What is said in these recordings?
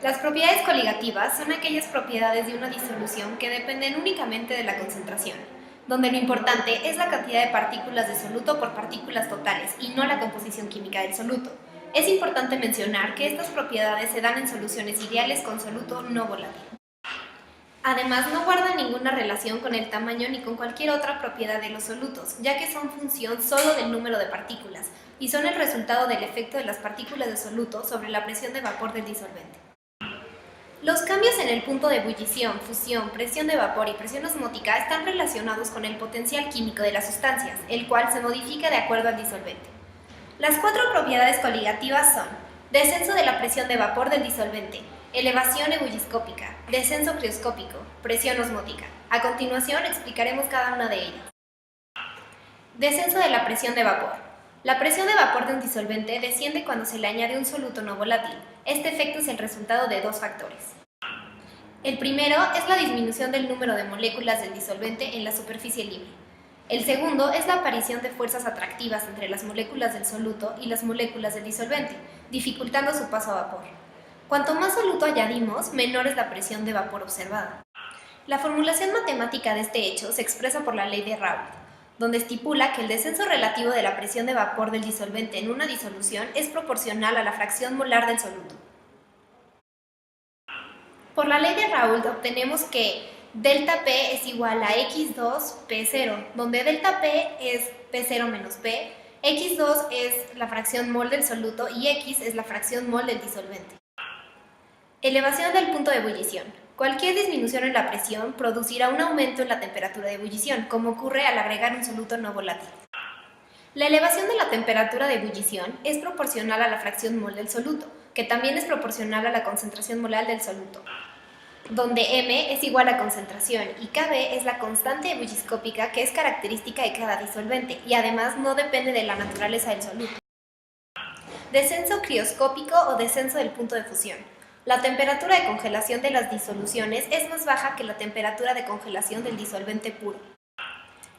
Las propiedades coligativas son aquellas propiedades de una disolución que dependen únicamente de la concentración, donde lo importante es la cantidad de partículas de soluto por partículas totales y no la composición química del soluto. Es importante mencionar que estas propiedades se dan en soluciones ideales con soluto no volátil. Además, no guardan ninguna relación con el tamaño ni con cualquier otra propiedad de los solutos, ya que son función solo del número de partículas y son el resultado del efecto de las partículas de soluto sobre la presión de vapor del disolvente. Los cambios en el punto de ebullición, fusión, presión de vapor y presión osmótica están relacionados con el potencial químico de las sustancias, el cual se modifica de acuerdo al disolvente. Las cuatro propiedades coligativas son: descenso de la presión de vapor del disolvente, elevación ebulliscópica, descenso crioscópico, presión osmótica. A continuación explicaremos cada una de ellas. Descenso de la presión de vapor. La presión de vapor de un disolvente desciende cuando se le añade un soluto no volátil. Este efecto es el resultado de dos factores. El primero es la disminución del número de moléculas del disolvente en la superficie libre. El segundo es la aparición de fuerzas atractivas entre las moléculas del soluto y las moléculas del disolvente, dificultando su paso a vapor. Cuanto más soluto añadimos, menor es la presión de vapor observada. La formulación matemática de este hecho se expresa por la ley de Raoult, donde estipula que el descenso relativo de la presión de vapor del disolvente en una disolución es proporcional a la fracción molar del soluto. Por la ley de Raoult obtenemos que delta P es igual a X2P0, donde delta P es P0 menos P, X2 es la fracción mol del soluto y X es la fracción mol del disolvente. Elevación del punto de ebullición. Cualquier disminución en la presión producirá un aumento en la temperatura de ebullición, como ocurre al agregar un soluto no volátil. La elevación de la temperatura de ebullición es proporcional a la fracción mol del soluto, que también es proporcional a la concentración molar del soluto, donde M es igual a concentración y Kb es la constante ebulliscópica que es característica de cada disolvente y además no depende de la naturaleza del soluto. Descenso crioscópico o descenso del punto de fusión. La temperatura de congelación de las disoluciones es más baja que la temperatura de congelación del disolvente puro.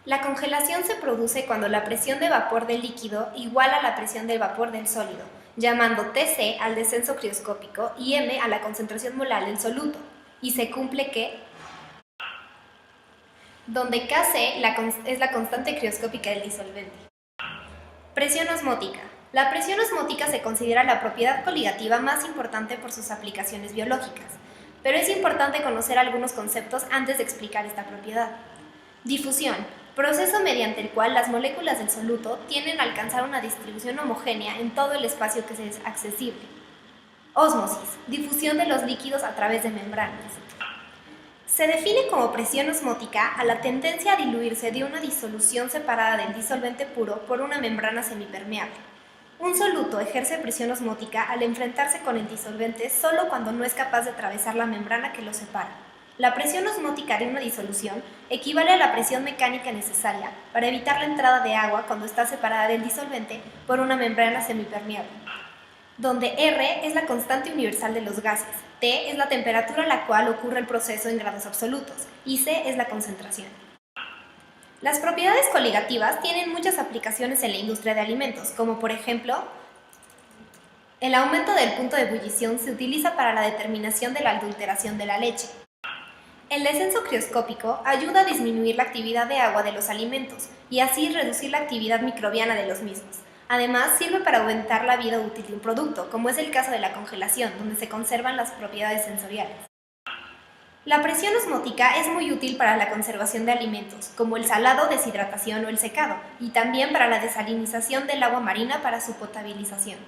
La congelación se produce cuando la presión de vapor del líquido iguala a la presión del vapor del sólido, llamando Tc al descenso crioscópico y M a la concentración molar del soluto, y se cumple que donde Kc es la constante crioscópica del disolvente. Presión osmótica. La presión osmótica se considera la propiedad coligativa más importante por sus aplicaciones biológicas, pero es importante conocer algunos conceptos antes de explicar esta propiedad. Difusión, proceso mediante el cual las moléculas del soluto tienden a alcanzar una distribución homogénea en todo el espacio que es accesible. Ósmosis, difusión de los líquidos a través de membranas. Se define como presión osmótica a la tendencia a diluirse de una disolución separada del disolvente puro por una membrana semipermeable. Un soluto ejerce presión osmótica al enfrentarse con el disolvente solo cuando no es capaz de atravesar la membrana que lo separa. La presión osmótica de una disolución equivale a la presión mecánica necesaria para evitar la entrada de agua cuando está separada del disolvente por una membrana semipermeable, donde R es la constante universal de los gases, T es la temperatura a la cual ocurre el proceso en grados absolutos y C es la concentración. Las propiedades coligativas tienen muchas aplicaciones en la industria de alimentos, como por ejemplo, el aumento del punto de ebullición se utiliza para la determinación de la adulteración de la leche. El descenso crioscópico ayuda a disminuir la actividad de agua de los alimentos y así reducir la actividad microbiana de los mismos. Además, sirve para aumentar la vida útil de un producto, como es el caso de la congelación, donde se conservan las propiedades sensoriales. La presión osmótica es muy útil para la conservación de alimentos, como el salado, deshidratación o el secado, y también para la desalinización del agua marina para su potabilización.